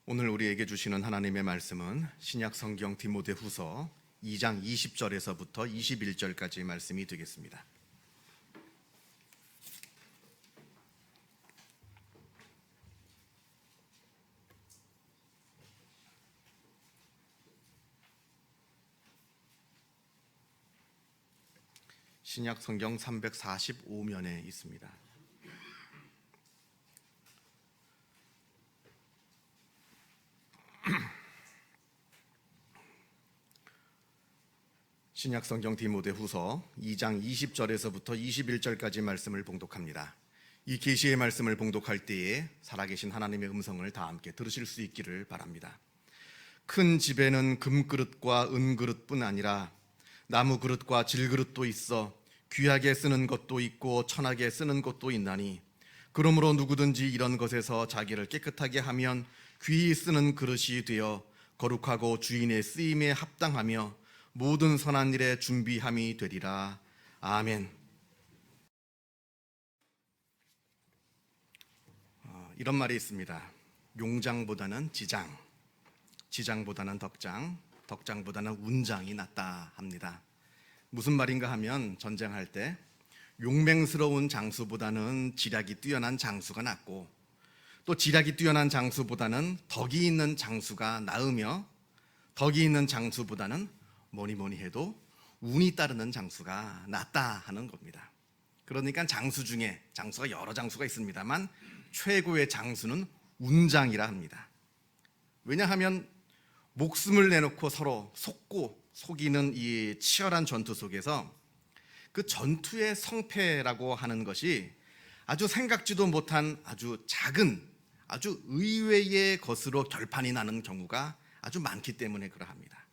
오늘 우리에게 주시는 하나님의 말씀은 신약 성경 디모데후서 2장 20절에서부터 21절까지의 말씀이 되겠습니다. 신약 성경 345면에 있습니다. 신약 성경 디모데후서 2장 20절에서부터 21절까지 말씀을 봉독합니다. 이 계시의 말씀을 봉독할 때에 살아계신 하나님의 음성을 다 함께 들으실 수 있기를 바랍니다. 큰 집에는 금그릇과 은그릇뿐 아니라 나무 그릇과 질그릇도 있어 귀하게 쓰는 것도 있고 천하게 쓰는 것도 있나니, 그러므로 누구든지 이런 것에서 자기를 깨끗하게 하면 귀히 쓰는 그릇이 되어 거룩하고 주인의 쓰임에 합당하며 모든 선한 일에 준비함이 되리라. 아멘. 이런 말이 있습니다. 용장보다는 지장, 지장보다는 덕장, 덕장보다는 운장이 낫다 합니다. 무슨 말인가 하면, 전쟁할 때 용맹스러운 장수보다는 지략이 뛰어난 장수가 낫고, 또 지략이 뛰어난 장수보다는 덕이 있는 장수가 나으며, 덕이 있는 장수보다는 뭐니 해도 운이 따르는 장수가 낫다 하는 겁니다. 그러니까 장수 중에, 장수가 여러 장수가 있습니다만 최고의 장수는 운장이라 합니다. 왜냐하면 목숨을 내놓고 서로 속이는 이 치열한 전투 속에서 그 전투의 성패라고 하는 것이 아주 생각지도 못한 아주 작은, 아주 의외의 것으로 결판이 나는 경우가 아주 많기 때문에 그러합니다.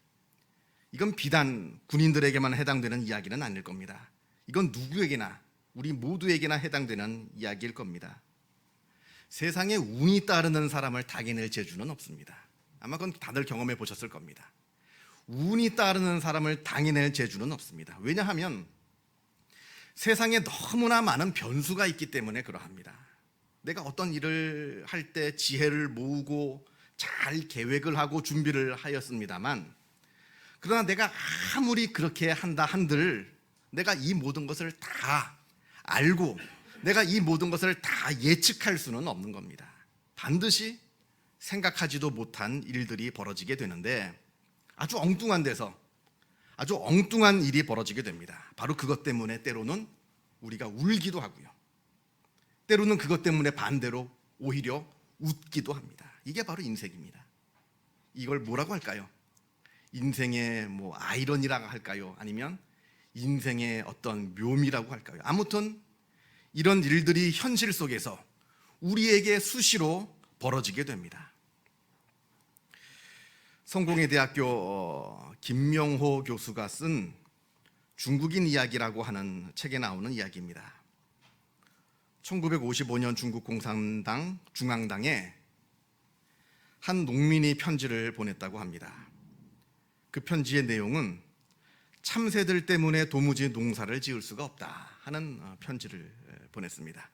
이건 비단 군인들에게만 해당되는 이야기는 아닐 겁니다. 이건 누구에게나, 우리 모두에게나 해당되는 이야기일 겁니다. 세상에 운이 따르는 사람을 당해낼 재주는 없습니다. 아마 그건 다들 경험해 보셨을 겁니다. 운이 따르는 사람을 당해낼 재주는 없습니다. 왜냐하면 세상에 너무나 많은 변수가 있기 때문에 그러합니다. 내가 어떤 일을 할 때 지혜를 모으고 잘 계획을 하고 준비를 하였습니다만, 그러나 내가 아무리 그렇게 한다 한들 내가 이 모든 것을 다 알고 내가 이 모든 것을 다 예측할 수는 없는 겁니다. 반드시 생각하지도 못한 일들이 벌어지게 되는데, 아주 엉뚱한 데서 아주 엉뚱한 일이 벌어지게 됩니다. 바로 그것 때문에 때로는 우리가 울기도 하고요, 때로는 그것 때문에 반대로 오히려 웃기도 합니다. 이게 바로 인생입니다. 이걸 뭐라고 할까요? 인생의 아이러니라고 할까요? 아니면 인생의 어떤 묘미라고 할까요? 아무튼 이런 일들이 현실 속에서 우리에게 수시로 벌어지게 됩니다. 성공회 대학교 김명호 교수가 쓴 중국인 이야기라고 하는 책에 나오는 이야기입니다. 1955년 중국 공산당 중앙당에 한 농민이 편지를 보냈다고 합니다. 그 편지의 내용은 참새들 때문에 도무지 농사를 지을 수가 없다 하는 편지를 보냈습니다.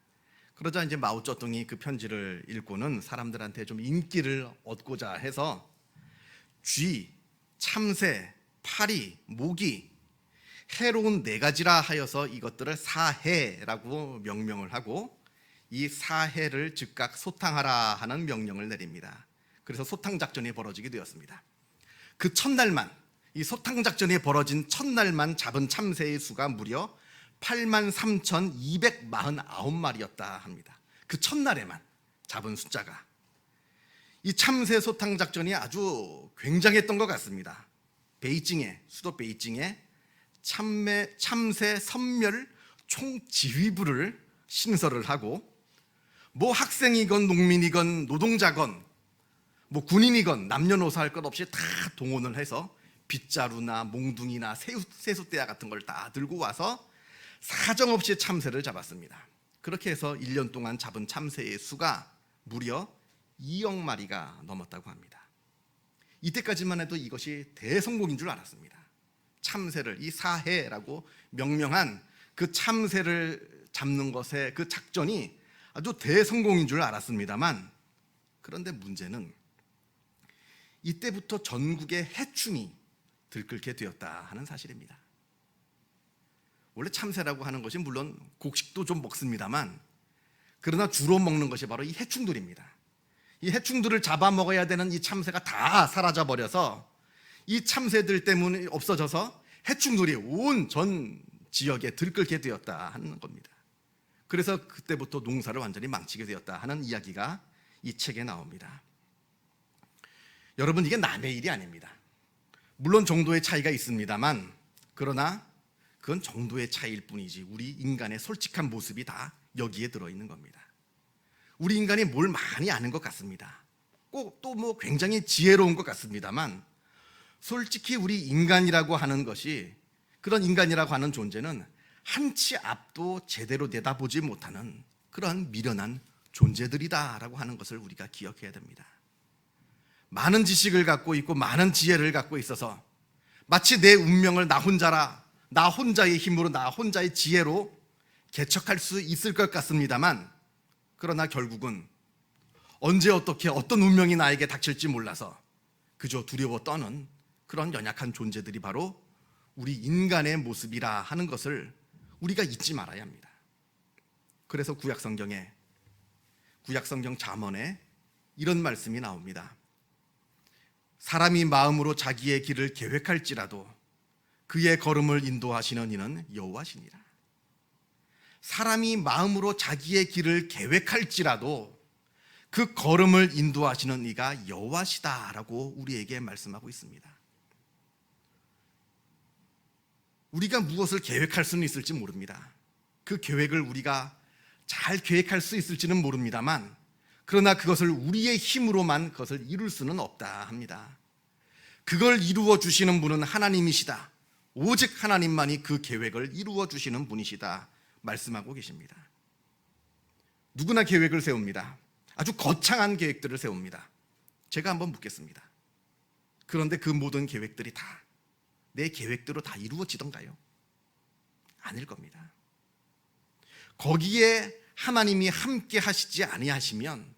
그러자 이제 마오쩌둥이 그 편지를 읽고는 사람들한테 좀 인기를 얻고자 해서 쥐, 참새, 파리, 모기, 해로운 네 가지라 하여서 이것들을 사해라고 명명을 하고, 이 사해를 즉각 소탕하라 하는 명령을 내립니다. 그래서 소탕작전이 벌어지게 되었습니다. 그 첫날만, 이 소탕작전이 벌어진 첫날만 잡은 참새의 수가 무려 83,249마리였다 합니다. 그 첫날에만 잡은 숫자가. 이 참새 소탕작전이 아주 굉장했던 것 같습니다. 수도 베이징에 참새 선멸 총지휘부를 신설을 하고, 학생이건 농민이건 노동자건 군인이건 남녀노소 할 것 없이 다 동원을 해서 빗자루나 몽둥이나 세숫대야 같은 걸 다 들고 와서 사정없이 참새를 잡았습니다. 그렇게 해서 1년 동안 잡은 참새의 수가 무려 2억 마리가 넘었다고 합니다. 이때까지만 해도 이것이 대성공인 줄 알았습니다. 참새를, 이 사해라고 명명한 그 참새를 잡는 것의 그 작전이 아주 대성공인 줄 알았습니다만, 그런데 문제는 이때부터 전국의 해충이 들끓게 되었다 하는 사실입니다. 원래 참새라고 하는 것이 물론 곡식도 좀 먹습니다만, 그러나 주로 먹는 것이 바로 이 해충들입니다. 이 해충들을 잡아먹어야 되는 이 참새가 다 사라져 버려서 이 참새들 때문에 없어져서 해충들이 온 전 지역에 들끓게 되었다 하는 겁니다. 그래서 그때부터 농사를 완전히 망치게 되었다 하는 이야기가 이 책에 나옵니다. 여러분, 이게 남의 일이 아닙니다. 물론 정도의 차이가 있습니다만, 그러나 그건 정도의 차이일 뿐이지 우리 인간의 솔직한 모습이 다 여기에 들어있는 겁니다. 우리 인간이 뭘 많이 아는 것 같습니다. 꼭 또 뭐 굉장히 지혜로운 것 같습니다만, 솔직히 우리 인간이라고 하는 것이, 그런 인간이라고 하는 존재는 한치 앞도 제대로 내다보지 못하는 그런 미련한 존재들이다라고 하는 것을 우리가 기억해야 됩니다. 많은 지식을 갖고 있고 많은 지혜를 갖고 있어서 마치 내 운명을 나 혼자의 힘으로, 나 혼자의 지혜로 개척할 수 있을 것 같습니다만, 그러나 결국은 언제 어떻게 어떤 운명이 나에게 닥칠지 몰라서 그저 두려워 떠는 그런 연약한 존재들이 바로 우리 인간의 모습이라 하는 것을 우리가 잊지 말아야 합니다. 그래서 구약성경 잠언에 이런 말씀이 나옵니다. 사람이 마음으로 자기의 길을 계획할지라도 그의 걸음을 인도하시는 이는 여호와시니라. 사람이 마음으로 자기의 길을 계획할지라도 그 걸음을 인도하시는 이가 여호와시다라고 우리에게 말씀하고 있습니다. 우리가 무엇을 계획할 수는 있을지 모릅니다. 그 계획을 우리가 잘 계획할 수 있을지는 모릅니다만, 그러나 그것을 우리의 힘으로만 그것을 이룰 수는 없다 합니다. 그걸 이루어 주시는 분은 하나님이시다. 오직 하나님만이 그 계획을 이루어 주시는 분이시다 말씀하고 계십니다. 누구나 계획을 세웁니다. 아주 거창한 계획들을 세웁니다. 제가 한번 묻겠습니다. 그런데 그 모든 계획들이 다 내 계획대로 다 이루어지던가요? 아닐 겁니다. 거기에 하나님이 함께 하시지 아니하시면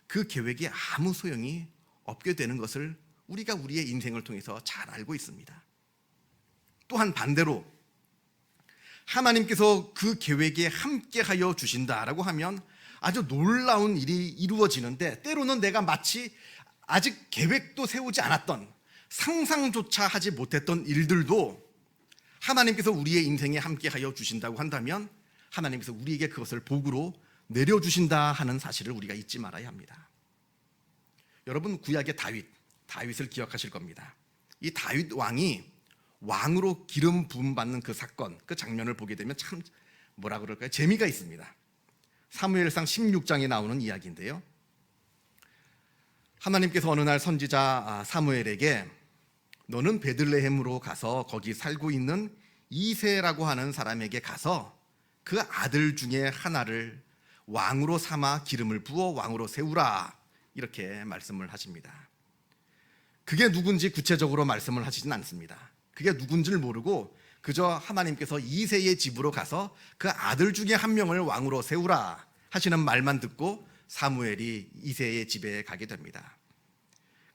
그 계획이 아무 소용이 없게 되는 것을 우리가 우리의 인생을 통해서 잘 알고 있습니다. 또한 반대로 하나님께서 그 계획에 함께하여 주신다라고 하면 아주 놀라운 일이 이루어지는데, 때로는 내가 마치 아직 계획도 세우지 않았던, 상상조차 하지 못했던 일들도 하나님께서 우리의 인생에 함께하여 주신다고 한다면 하나님께서 우리에게 그것을 복으로 내려주신다 하는 사실을 우리가 잊지 말아야 합니다. 여러분, 구약의 다윗을 기억하실 겁니다. 이 다윗 왕이 왕으로 기름 부음 받는 그 사건, 그 장면을 보게 되면 참 뭐라 그럴까요? 재미가 있습니다. 사무엘상 16장에 나오는 이야기인데요. 하나님께서 어느 날 선지자 사무엘에게 너는 베들레헴으로 가서 거기 살고 있는 이새라고 하는 사람에게 가서 그 아들 중에 하나를 왕으로 삼아 기름을 부어 왕으로 세우라, 이렇게 말씀을 하십니다. 그게 누군지 구체적으로 말씀을 하시진 않습니다. 그게 누군지를 모르고 그저 하나님께서 이새의 집으로 가서 그 아들 중에 한 명을 왕으로 세우라 하시는 말만 듣고 사무엘이 이새의 집에 가게 됩니다.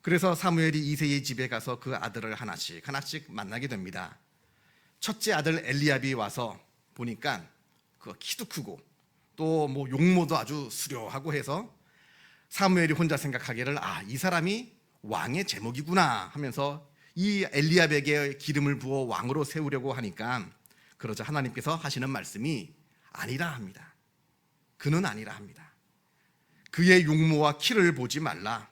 그래서 사무엘이 이새의 집에 가서 그 아들을 하나씩 만나게 됩니다. 첫째 아들 엘리압이 와서 보니까 그 키도 크고 또 뭐 용모도 아주 수려하고 해서 사무엘이 혼자 생각하기를 이 사람이 왕의 제목이구나 하면서 이 엘리압에게 기름을 부어 왕으로 세우려고 하니까, 그러자 하나님께서 하시는 말씀이 아니라 합니다. 그는 아니라 합니다. 그의 용모와 키를 보지 말라.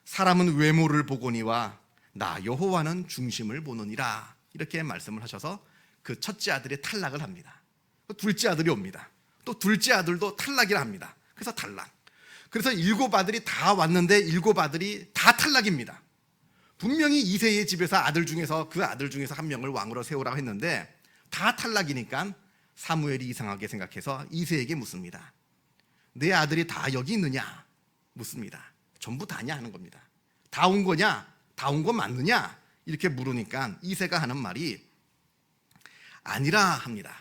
사람은 외모를 보거니와 나 여호와는 중심을 보느니라, 이렇게 말씀을 하셔서 그 첫째 아들이 탈락을 합니다. 둘째 아들이 옵니다. 또 둘째 아들도 탈락이라 합니다. 그래서 탈락. 그래서 7 아들이 다 왔는데 7 아들이 다 탈락입니다. 분명히 이새의 집에서 그 아들 중에서 한 명을 왕으로 세우라고 했는데 다 탈락이니까 사무엘이 이상하게 생각해서 이새에게 묻습니다. 내 아들이 다 여기 있느냐? 묻습니다. 전부 다냐 하는 겁니다. 다 온 거냐? 다 온 거 맞느냐? 이렇게 물으니까 이새가 하는 말이 아니라 합니다.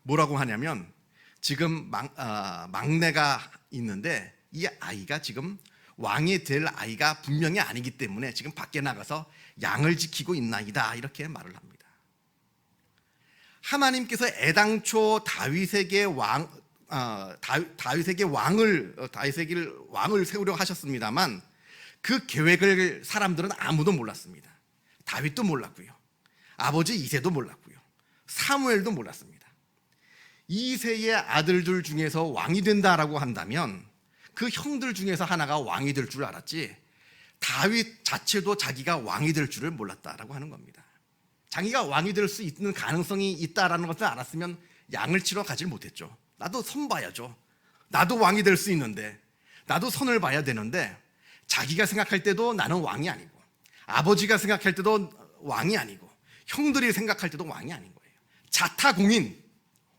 뭐라고 하냐면 지금 막내가 있는데 이 아이가 지금 왕이 될 아이가 분명히 아니기 때문에 지금 밖에 나가서 양을 지키고 있나이다, 이렇게 말을 합니다. 하나님께서 애당초 다윗에게 왕을 세우려 하셨습니다만 그 계획을 사람들은 아무도 몰랐습니다. 다윗도 몰랐고요, 아버지 이새도 몰랐고요, 사무엘도 몰랐습니다. 이새의 아들들 중에서 왕이 된다라고 한다면 그 형들 중에서 하나가 왕이 될 줄 알았지, 다윗 자체도 자기가 왕이 될 줄을 몰랐다라고 하는 겁니다. 자기가 왕이 될 수 있는 가능성이 있다라는 것을 알았으면 양을 치러 가질 못했죠. 나도 선 봐야죠. 나도 왕이 될 수 있는데, 나도 선을 봐야 되는데, 자기가 생각할 때도 나는 왕이 아니고, 아버지가 생각할 때도 왕이 아니고, 형들이 생각할 때도 왕이 아닌 거예요. 자타공인,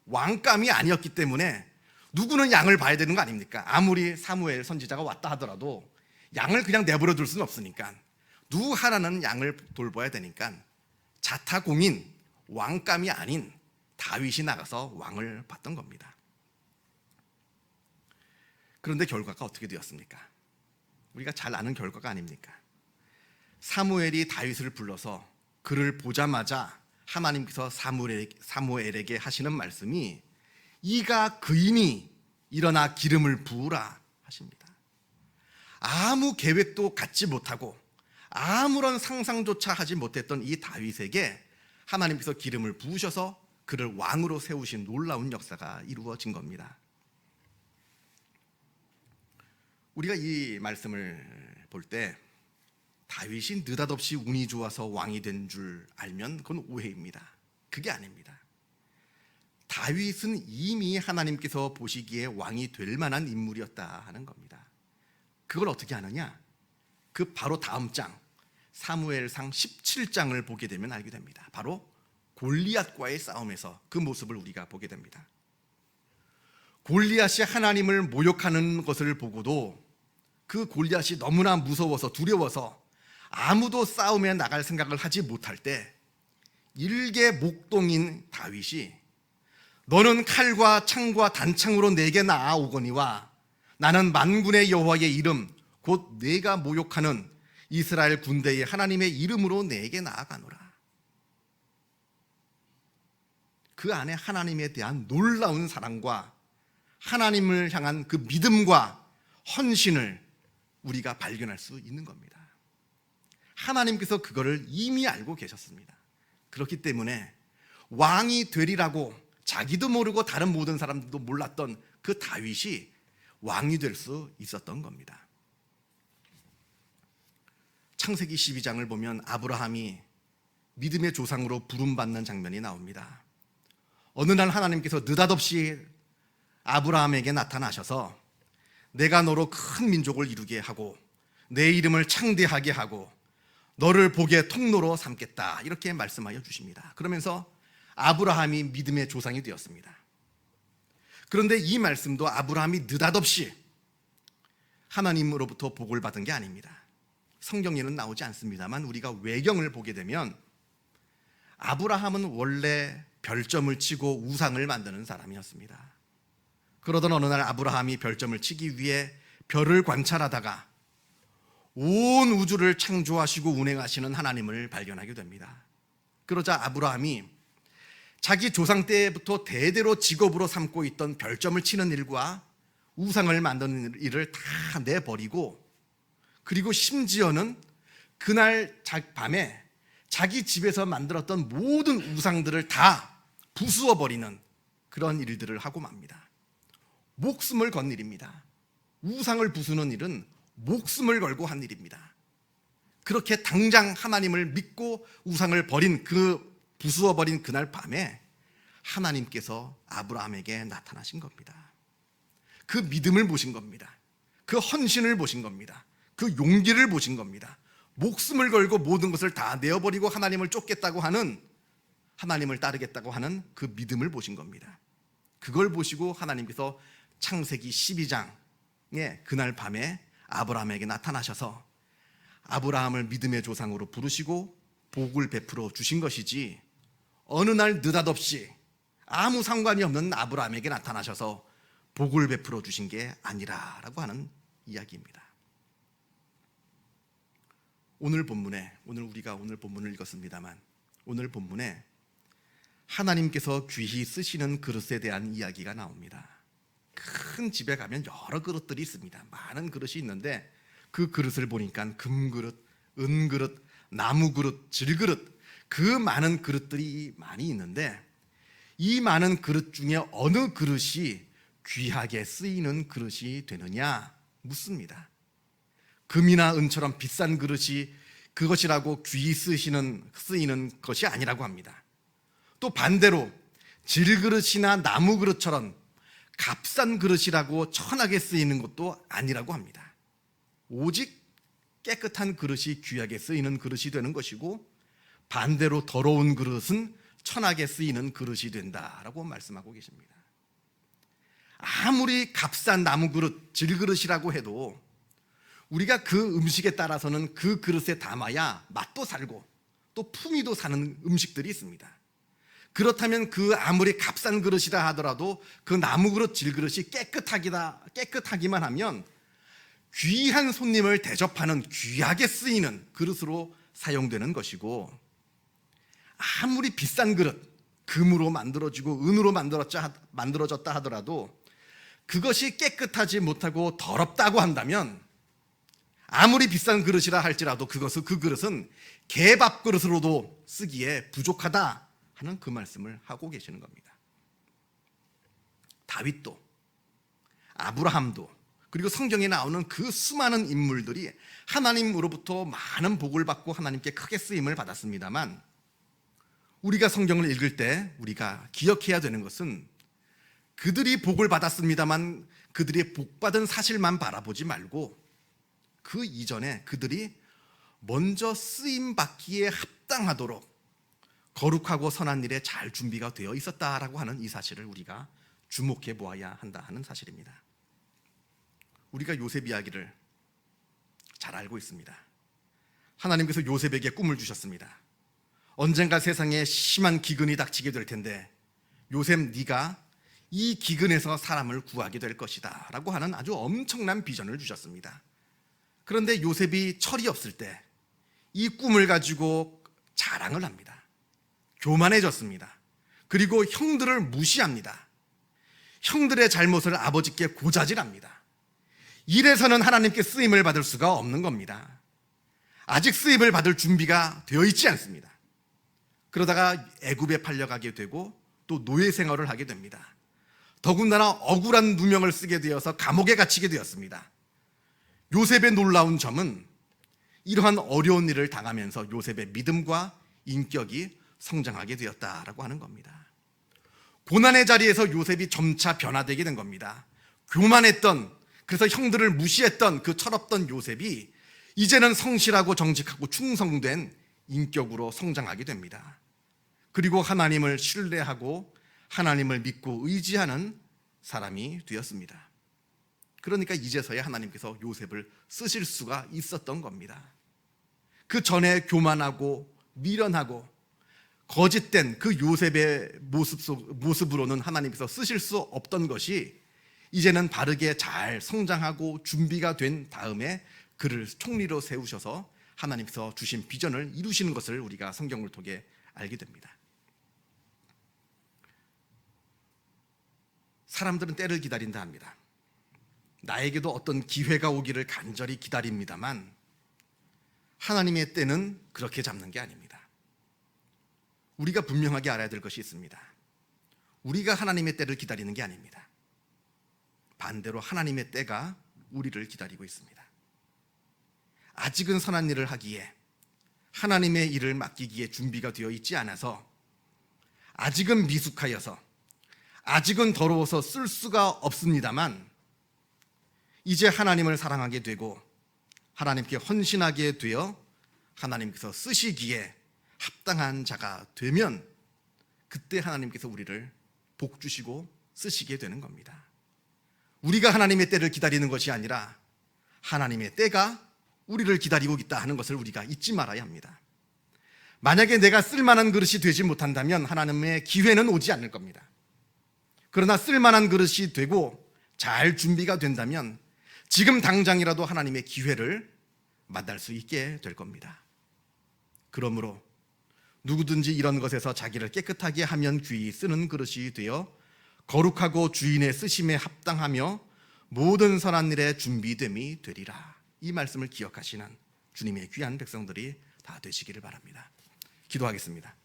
왕감이 아니었기 때문에 누구는 양을 봐야 되는 거 아닙니까? 아무리 사무엘 선지자가 왔다 하더라도 양을 그냥 내버려 둘 수는 없으니까 누구 하나는 양을 돌봐야 되니까 자타공인, 왕감이 아닌 다윗이 나가서 왕을 받던 겁니다. 그런데 결과가 어떻게 되었습니까? 우리가 잘 아는 결과가 아닙니까? 사무엘이 다윗을 불러서 그를 보자마자 하나님께서 사무엘에게 하시는 말씀이 이가 그이니 일어나 기름을 부으라 하십니다. 아무 계획도 갖지 못하고 아무런 상상조차 하지 못했던 이 다윗에게 하나님께서 기름을 부으셔서 그를 왕으로 세우신 놀라운 역사가 이루어진 겁니다. 우리가 이 말씀을 볼 때 다윗이 느닷없이 운이 좋아서 왕이 된 줄 알면 그건 오해입니다. 그게 아닙니다. 다윗은 이미 하나님께서 보시기에 왕이 될 만한 인물이었다 하는 겁니다. 그걸 어떻게 아느냐? 그 바로 다음 장 사무엘상 17장을 보게 되면 알게 됩니다. 바로 골리앗과의 싸움에서 그 모습을 우리가 보게 됩니다. 골리앗이 하나님을 모욕하는 것을 보고도 그 골리앗이 너무나 무서워서 두려워서 아무도 싸움에 나갈 생각을 하지 못할 때 일개 목동인 다윗이 너는 칼과 창과 단창으로 내게 나아오거니와 나는 만군의 여호와의 이름 곧 내가 모욕하는 이스라엘 군대의 하나님의 이름으로 내게 나아가노라. 그 안에 하나님에 대한 놀라운 사랑과 하나님을 향한 그 믿음과 헌신을 우리가 발견할 수 있는 겁니다. 하나님께서 그거를 이미 알고 계셨습니다. 그렇기 때문에 왕이 되리라고 자기도 모르고 다른 모든 사람들도 몰랐던 그 다윗이 왕이 될 수 있었던 겁니다. 창세기 12장을 보면 아브라함이 믿음의 조상으로 부름받는 장면이 나옵니다. 어느 날 하나님께서 느닷없이 아브라함에게 나타나셔서 내가 너로 큰 민족을 이루게 하고 내 이름을 창대하게 하고 너를 복의 통로로 삼겠다, 이렇게 말씀하여 주십니다. 그러면서 아브라함이 믿음의 조상이 되었습니다. 그런데 이 말씀도 아브라함이 느닷없이 하나님으로부터 복을 받은 게 아닙니다. 성경에는 나오지 않습니다만 우리가 외경을 보게 되면 아브라함은 원래 별점을 치고 우상을 만드는 사람이었습니다. 그러던 어느 날 아브라함이 별점을 치기 위해 별을 관찰하다가 온 우주를 창조하시고 운행하시는 하나님을 발견하게 됩니다. 그러자 아브라함이 자기 조상 때부터 대대로 직업으로 삼고 있던 별점을 치는 일과 우상을 만드는 일을 다 내버리고, 그리고 심지어는 그날 밤에 자기 집에서 만들었던 모든 우상들을 다 부수어 버리는 그런 일들을 하고 맙니다. 목숨을 건 일입니다. 우상을 부수는 일은 목숨을 걸고 한 일입니다. 그렇게 당장 하나님을 믿고 우상을 버린 부수어 버린 그날 밤에 하나님께서 아브라함에게 나타나신 겁니다. 그 믿음을 보신 겁니다. 그 헌신을 보신 겁니다. 그 용기를 보신 겁니다. 목숨을 걸고 모든 것을 다 내어버리고 하나님을 쫓겠다고 하는, 하나님을 따르겠다고 하는 그 믿음을 보신 겁니다. 그걸 보시고 하나님께서 창세기 12장에 그날 밤에 아브라함에게 나타나셔서 아브라함을 믿음의 조상으로 부르시고 복을 베풀어 주신 것이지, 어느 날 느닷없이 아무 상관이 없는 아브라함에게 나타나셔서 복을 베풀어 주신 게 아니라라고 하는 이야기입니다. 오늘 우리가 오늘 본문을 읽었습니다만, 오늘 본문에 하나님께서 귀히 쓰시는 그릇에 대한 이야기가 나옵니다. 큰 집에 가면 여러 그릇들이 있습니다. 많은 그릇이 있는데 그 그릇을 보니까 금그릇, 은그릇, 나무그릇, 질그릇, 그 많은 그릇들이 많이 있는데 이 많은 그릇 중에 어느 그릇이 귀하게 쓰이는 그릇이 되느냐 묻습니다. 금이나 은처럼 비싼 그릇이 그것이라고 귀히 쓰이는 것이 아니라고 합니다. 또 반대로 질그릇이나 나무그릇처럼 값싼 그릇이라고 천하게 쓰이는 것도 아니라고 합니다. 오직 깨끗한 그릇이 귀하게 쓰이는 그릇이 되는 것이고, 반대로 더러운 그릇은 천하게 쓰이는 그릇이 된다라고 말씀하고 계십니다. 아무리 값싼 나무그릇, 질그릇이라고 해도 우리가 그 음식에 따라서는 그 그릇에 담아야 맛도 살고 또 풍미도 사는 음식들이 있습니다. 그렇다면 그 아무리 값싼 그릇이라 하더라도 그 나무그릇, 질그릇이 깨끗하기만 하면 귀한 손님을 대접하는 귀하게 쓰이는 그릇으로 사용되는 것이고, 아무리 비싼 그릇, 금으로 만들어지고 은으로 만들어졌다 하더라도 그것이 깨끗하지 못하고 더럽다고 한다면, 아무리 비싼 그릇이라 할지라도 그 그릇은 개밥 그릇으로도 쓰기에 부족하다 하는 그 말씀을 하고 계시는 겁니다. 다윗도, 아브라함도, 그리고 성경에 나오는 그 수많은 인물들이 하나님으로부터 많은 복을 받고 하나님께 크게 쓰임을 받았습니다만, 우리가 성경을 읽을 때 우리가 기억해야 되는 것은 그들이 복을 받았습니다만 그들이 복받은 사실만 바라보지 말고 그 이전에 그들이 먼저 쓰임받기에 합당하도록 거룩하고 선한 일에 잘 준비가 되어 있었다라고 하는 이 사실을 우리가 주목해 보아야 한다 하는 사실입니다. 우리가 요셉 이야기를 잘 알고 있습니다. 하나님께서 요셉에게 꿈을 주셨습니다. 언젠가 세상에 심한 기근이 닥치게 될 텐데 요셉, 네가 이 기근에서 사람을 구하게 될 것이다 라고 하는 아주 엄청난 비전을 주셨습니다. 그런데 요셉이 철이 없을 때 이 꿈을 가지고 자랑을 합니다. 교만해졌습니다. 그리고 형들을 무시합니다. 형들의 잘못을 아버지께 고자질합니다. 이래서는 하나님께 쓰임을 받을 수가 없는 겁니다. 아직 쓰임을 받을 준비가 되어 있지 않습니다. 그러다가 애굽에 팔려가게 되고 또 노예 생활을 하게 됩니다. 더군다나 억울한 누명을 쓰게 되어서 감옥에 갇히게 되었습니다. 요셉의 놀라운 점은 이러한 어려운 일을 당하면서 요셉의 믿음과 인격이 성장하게 되었다라고 하는 겁니다. 고난의 자리에서 요셉이 점차 변화되게 된 겁니다. 교만했던, 그래서 형들을 무시했던 그 철없던 요셉이 이제는 성실하고 정직하고 충성된 인격으로 성장하게 됩니다. 그리고 하나님을 신뢰하고 하나님을 믿고 의지하는 사람이 되었습니다. 그러니까 이제서야 하나님께서 요셉을 쓰실 수가 있었던 겁니다. 그 전에 교만하고 미련하고 거짓된 그 요셉의 모습으로는 하나님께서 쓰실 수 없던 것이 이제는 바르게 잘 성장하고 준비가 된 다음에 그를 총리로 세우셔서 하나님께서 주신 비전을 이루시는 것을 우리가 성경을 통해 알게 됩니다. 사람들은 때를 기다린다 합니다. 나에게도 어떤 기회가 오기를 간절히 기다립니다만 하나님의 때는 그렇게 잡는 게 아닙니다. 우리가 분명하게 알아야 될 것이 있습니다. 우리가 하나님의 때를 기다리는 게 아닙니다. 반대로 하나님의 때가 우리를 기다리고 있습니다. 아직은 선한 일을 하기에, 하나님의 일을 맡기기에 준비가 되어 있지 않아서, 아직은 미숙하여서, 아직은 더러워서 쓸 수가 없습니다만 이제 하나님을 사랑하게 되고 하나님께 헌신하게 되어 하나님께서 쓰시기에 합당한 자가 되면 그때 하나님께서 우리를 복 주시고 쓰시게 되는 겁니다. 우리가 하나님의 때를 기다리는 것이 아니라 하나님의 때가 우리를 기다리고 있다 하는 것을 우리가 잊지 말아야 합니다. 만약에 내가 쓸만한 그릇이 되지 못한다면 하나님의 기회는 오지 않을 겁니다. 그러나 쓸만한 그릇이 되고 잘 준비가 된다면 지금 당장이라도 하나님의 기회를 만날 수 있게 될 겁니다. 그러므로 누구든지 이런 것에서 자기를 깨끗하게 하면 귀히 쓰는 그릇이 되어 거룩하고 주인의 쓰심에 합당하며 모든 선한 일에 준비됨이 되리라. 이 말씀을 기억하시는 주님의 귀한 백성들이 다 되시기를 바랍니다. 기도하겠습니다.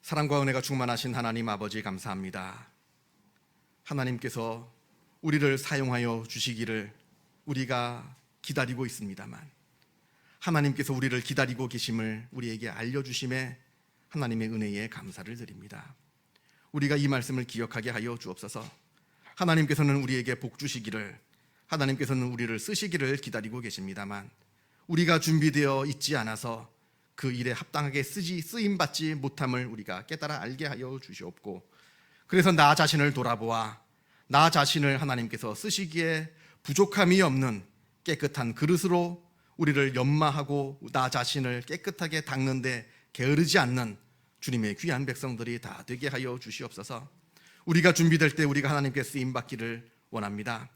사랑과 은혜가 충만하신 하나님 아버지 감사합니다. 하나님께서 우리를 사용하여 주시기를 우리가 기다리고 있습니다만 하나님께서 우리를 기다리고 계심을 우리에게 알려주심에 하나님의 은혜에 감사를 드립니다. 우리가 이 말씀을 기억하게 하여 주옵소서. 하나님께서는 우리에게 복 주시기를, 하나님께서는 우리를 쓰시기를 기다리고 계십니다만 우리가 준비되어 있지 않아서 그 일에 합당하게 쓰임받지 못함을 우리가 깨달아 알게 하여 주시옵고, 그래서 나 자신을 돌아보아 나 자신을 하나님께서 쓰시기에 부족함이 없는 깨끗한 그릇으로 우리를 연마하고 나 자신을 깨끗하게 닦는데 게으르지 않는 주님의 귀한 백성들이 다 되게 하여 주시옵소서. 우리가 준비될 때 우리가 하나님께 쓰임받기를 원합니다.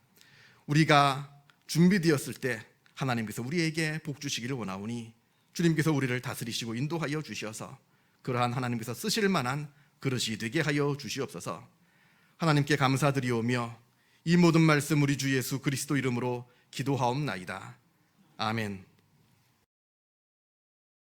우리가 준비되었을 때 하나님께서 우리에게 복 주시기를 원하오니 주님께서 우리를 다스리시고 인도하여 주시어서 그러한 하나님께서 쓰실 만한 그릇이 되게 하여 주시옵소서. 하나님께 감사드리오며 이 모든 말씀 우리 주 예수 그리스도 이름으로 기도하옵나이다. 아멘.